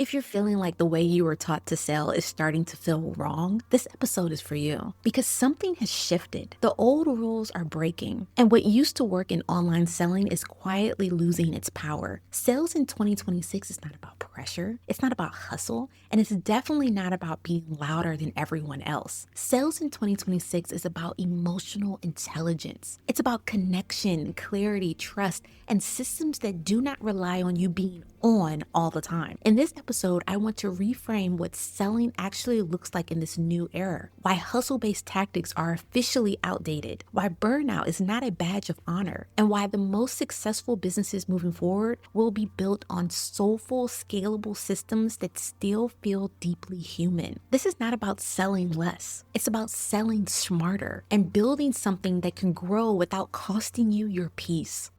If you're feeling like the way you were taught to sell is starting to feel wrong, this episode is for you because something has shifted. The old rules are breaking, and what used to work in online selling is quietly losing its power. Sales in 2026 is not about pressure, it's not about hustle, and it's definitely not about being louder than everyone else. Sales in 2026 is about emotional intelligence. It's about connection, clarity, trust, and systems that do not rely on you being on all the time. In this episode, I want to reframe what selling actually looks like in this new era, why hustle-based tactics are officially outdated, why burnout is not a badge of honor, and why the most successful businesses moving forward will be built on soulful, scalable systems that still feel deeply human. This is not about selling less. It's about selling smarter and building something that can grow without costing you your peace.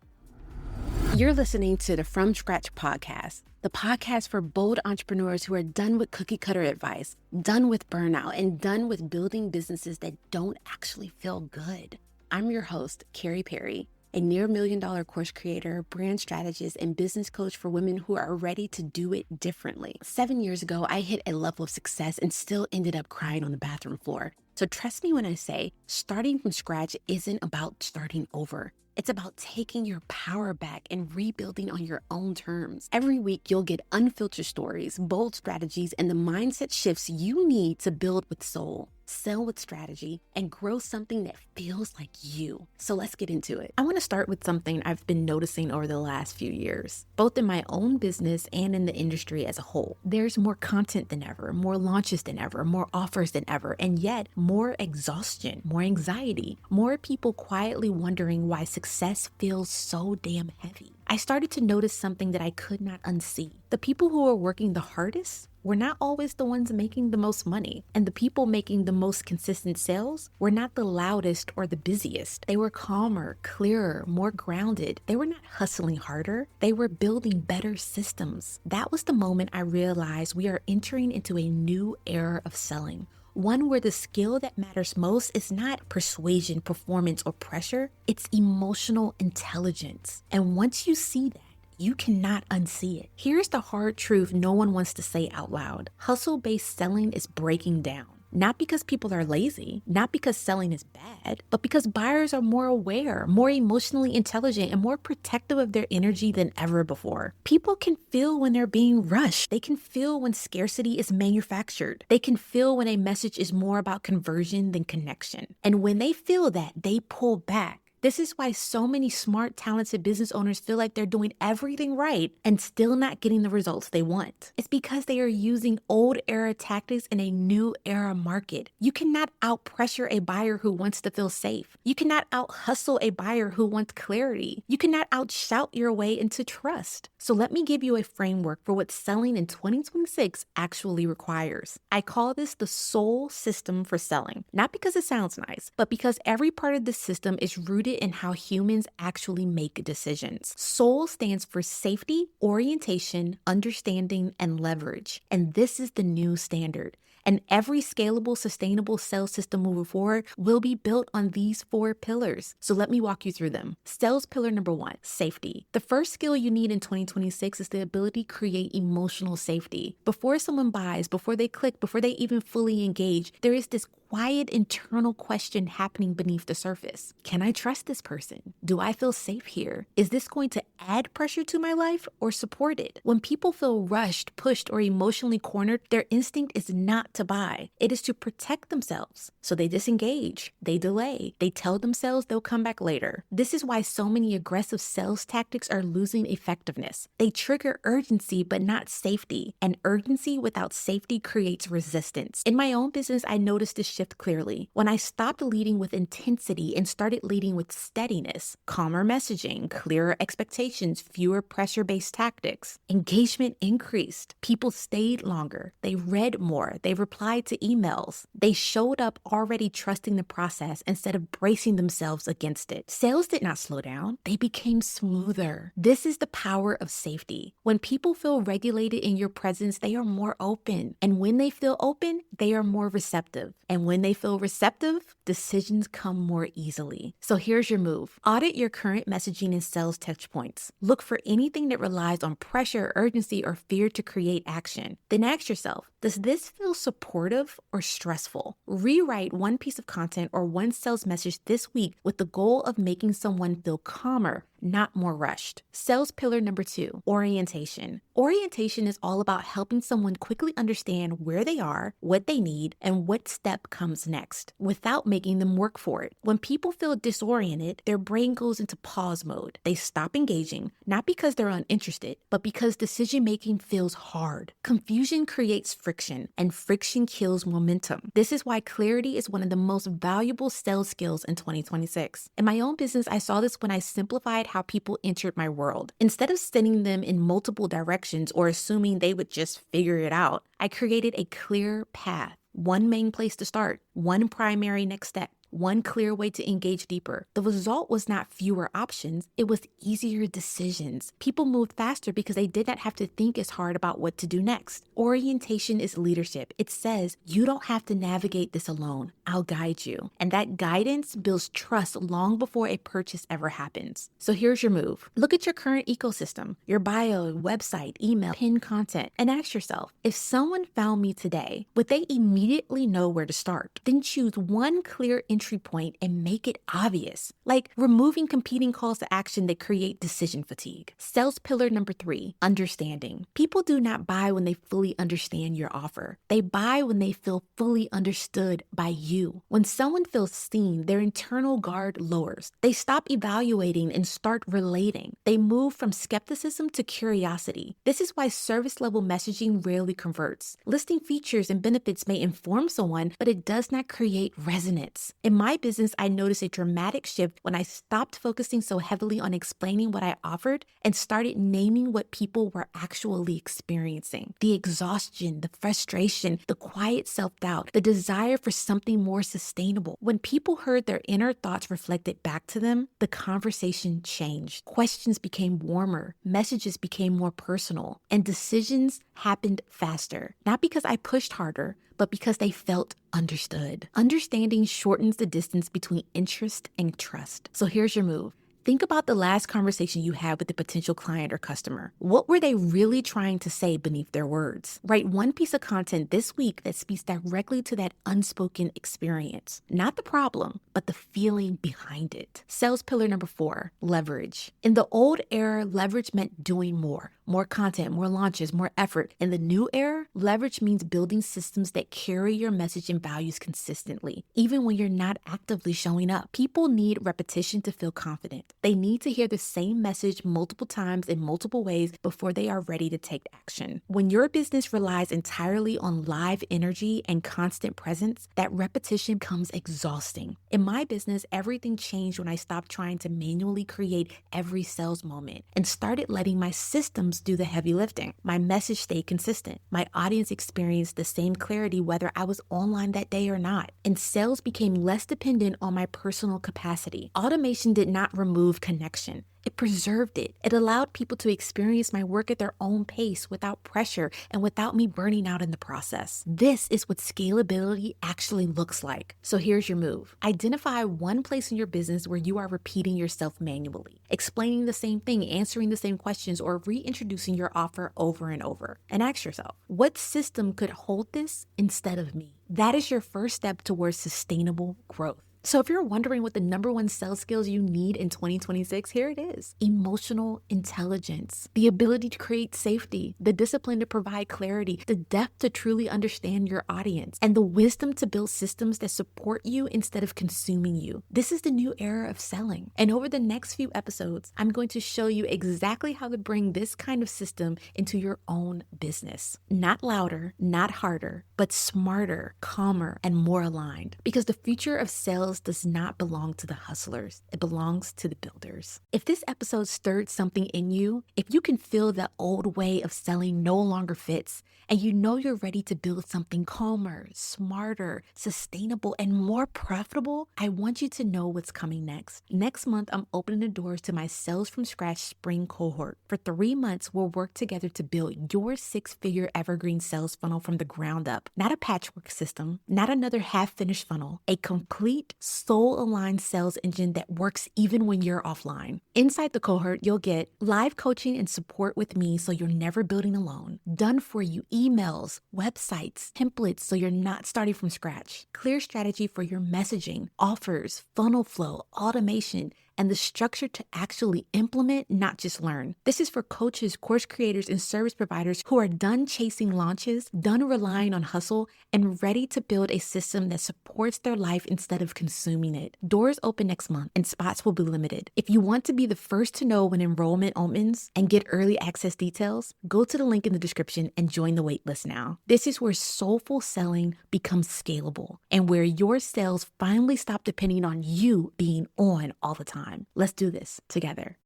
You're listening to the From Scratch podcast, the podcast for bold entrepreneurs who are done with cookie cutter advice, done with burnout, and done with building businesses that don't actually feel good. I'm your host, Kary, a near $1 million course creator, brand strategist, and business coach for women who are ready to do it differently. 7 years ago, I hit a level of success and still ended up crying on the bathroom floor. So trust me when I say starting from scratch isn't about starting over. It's about taking your power back and rebuilding on your own terms. Every week, you'll get unfiltered stories, bold strategies, and the mindset shifts you need to build with soul, sell with strategy, and grow something that feels like you. So let's get into it. I want to start with something I've been noticing over the last few years, both in my own business and in the industry as a whole. There's more content than ever, more launches than ever, more offers than ever, and yet more exhaustion, more anxiety, more people quietly wondering why success feels so damn heavy. I started to notice something that I could not unsee. The people who were working the hardest were not always the ones making the most money, and the people making the most consistent sales were not the loudest or the busiest. They were calmer, clearer, more grounded. They were not hustling harder. They were building better systems. That was the moment I realized we are entering into a new era of selling. One where the skill that matters most is not persuasion, performance, or pressure. It's emotional intelligence. And once you see that, you cannot unsee it. Here's the hard truth no one wants to say out loud. Hustle-based selling is breaking down. Not because people are lazy, not because selling is bad, but because buyers are more aware, more emotionally intelligent, and more protective of their energy than ever before. People can feel when they're being rushed. They can feel when scarcity is manufactured. They can feel when a message is more about conversion than connection. And when they feel that, they pull back. This is why so many smart, talented business owners feel like they're doing everything right and still not getting the results they want. It's because they are using old era tactics in a new era market. You cannot out pressure a buyer who wants to feel safe. You cannot out hustle a buyer who wants clarity. You cannot out shout your way into trust. So let me give you a framework for what selling in 2026 actually requires. I call this the soul system for selling, not because it sounds nice, but because every part of the system is rooted in how humans actually make decisions. Soul stands for safety, orientation, understanding, and leverage. And this is the new standard. And every scalable, sustainable sales system moving forward will be built on these 4 pillars. So let me walk you through them. Sales pillar number 1, safety. The first skill you need in 2026 is the ability to create emotional safety. Before someone buys, before they click, before they even fully engage, there is this quiet internal question happening beneath the surface. Can I trust this person? Do I feel safe here? Is this going to add pressure to my life or support it? When people feel rushed, pushed, or emotionally cornered, their instinct is not to buy. It is to protect themselves. So they disengage, they delay, they tell themselves they'll come back later. This is why so many aggressive sales tactics are losing effectiveness. They trigger urgency but not safety, and urgency without safety creates resistance. In my own business, I noticed this shift clearly. When I stopped leading with intensity and started leading with steadiness, calmer messaging, clearer expectations, fewer pressure-based tactics, engagement increased. People stayed longer. They read more. They replied to emails. They showed up already trusting the process instead of bracing themselves against it. Sales did not slow down. They became smoother. This is the power of safety. When people feel regulated in your presence, they are more open. And when they feel open, they are more receptive. And when they feel receptive, decisions come more easily. So here's your move. Audit your current messaging and sales touch points. Look for anything that relies on pressure, urgency, or fear to create action. Then ask yourself, does this feel supportive or stressful? Rewrite one piece of content or one sales message this week with the goal of making someone feel calmer, not more rushed. Sales pillar number 2, orientation. Orientation is all about helping someone quickly understand where they are, what they need, and what step comes next without making them work for it. When people feel disoriented, their brain goes into pause mode. They stop engaging, not because they're uninterested, but because decision-making feels hard. Confusion creates friction, and friction kills momentum. This is why clarity is one of the most valuable sales skills in 2026. In my own business, I saw this when I simplified how people entered my world. Instead of sending them in multiple directions or assuming they would just figure it out, I created a clear path. One main place to start, one primary next step, one clear way to engage deeper. The result was not fewer options, it was easier decisions. People moved faster because they did not have to think as hard about what to do next. Orientation is leadership. It says, you don't have to navigate this alone. I'll guide you. And that guidance builds trust long before a purchase ever happens. So here's your move. Look at your current ecosystem, your bio, website, email, pinned content, and ask yourself, if someone found me today, would they immediately know where to start? Then choose one clear entry point and make it obvious, like removing competing calls to action that create decision fatigue. Sales pillar number 3, understanding. People do not buy when they fully understand your offer. They buy when they feel fully understood by you. When someone feels seen, their internal guard lowers. They stop evaluating and start relating. They move from skepticism to curiosity. This is why service level messaging rarely converts. Listing features and benefits may inform someone, but it does not create resonance. In my business, I noticed a dramatic shift when I stopped focusing so heavily on explaining what I offered and started naming what people were actually experiencing. The exhaustion, the frustration, the quiet self-doubt, the desire for something more sustainable. When people heard their inner thoughts reflected back to them, the conversation changed. Questions became warmer, messages became more personal, and decisions happened faster. Not because I pushed harder, but because they felt understood. Understanding shortens the distance between interest and trust. So here's your move. Think about the last conversation you had with a potential client or customer. What were they really trying to say beneath their words? Write one piece of content this week that speaks directly to that unspoken experience. Not the problem, but the feeling behind it. Sales pillar number 4, leverage. In the old era, leverage meant doing more content, more launches, more effort. In the new era, leverage means building systems that carry your message and values consistently, even when you're not actively showing up. People need repetition to feel confident. They need to hear the same message multiple times in multiple ways before they are ready to take action. When your business relies entirely on live energy and constant presence, that repetition becomes exhausting. In my business, everything changed when I stopped trying to manually create every sales moment and started letting my systems do the heavy lifting. My message stayed consistent. My audience experienced the same clarity whether I was online that day or not. And sales became less dependent on my personal capacity. Automation did not remove connection. It preserved it. It allowed people to experience my work at their own pace without pressure and without me burning out in the process. This is what scalability actually looks like. So here's your move. Identify one place in your business where you are repeating yourself manually, explaining the same thing, answering the same questions, or reintroducing your offer over and over. And ask yourself, what system could hold this instead of me? That is your first step towards sustainable growth. So if you're wondering what the number 1 sales skills you need in 2026, here it is. Emotional intelligence, the ability to create safety, the discipline to provide clarity, the depth to truly understand your audience, and the wisdom to build systems that support you instead of consuming you. This is the new era of selling. And over the next few episodes, I'm going to show you exactly how to bring this kind of system into your own business. Not louder, not harder, but smarter, calmer, and more aligned. Because the future of sales sales does not belong to the hustlers. It belongs to the builders. If this episode stirred something in you, if you can feel that old way of selling no longer fits, and you know you're ready to build something calmer, smarter, sustainable, and more profitable, I want you to know what's coming next. Next month, I'm opening the doors to my Sales from Scratch Spring cohort. For 3 months, we'll work together to build your 6-figure evergreen sales funnel from the ground up. Not a patchwork system, not another half-finished funnel, a complete soul-aligned sales engine that works even when you're offline. Inside the cohort, you'll get live coaching and support with me so you're never building alone. Done for you emails, websites, templates so you're not starting from scratch. Clear strategy for your messaging, offers, funnel flow, automation, and the structure to actually implement, not just learn. This is for coaches, course creators, and service providers who are done chasing launches, done relying on hustle, and ready to build a system that supports their life instead of consuming it. Doors open next month, and spots will be limited. If you want to be the first to know when enrollment opens and get early access details, go to the link in the description and join the waitlist now. This is where soulful selling becomes scalable and where your sales finally stop depending on you being on all the time. Let's do this together.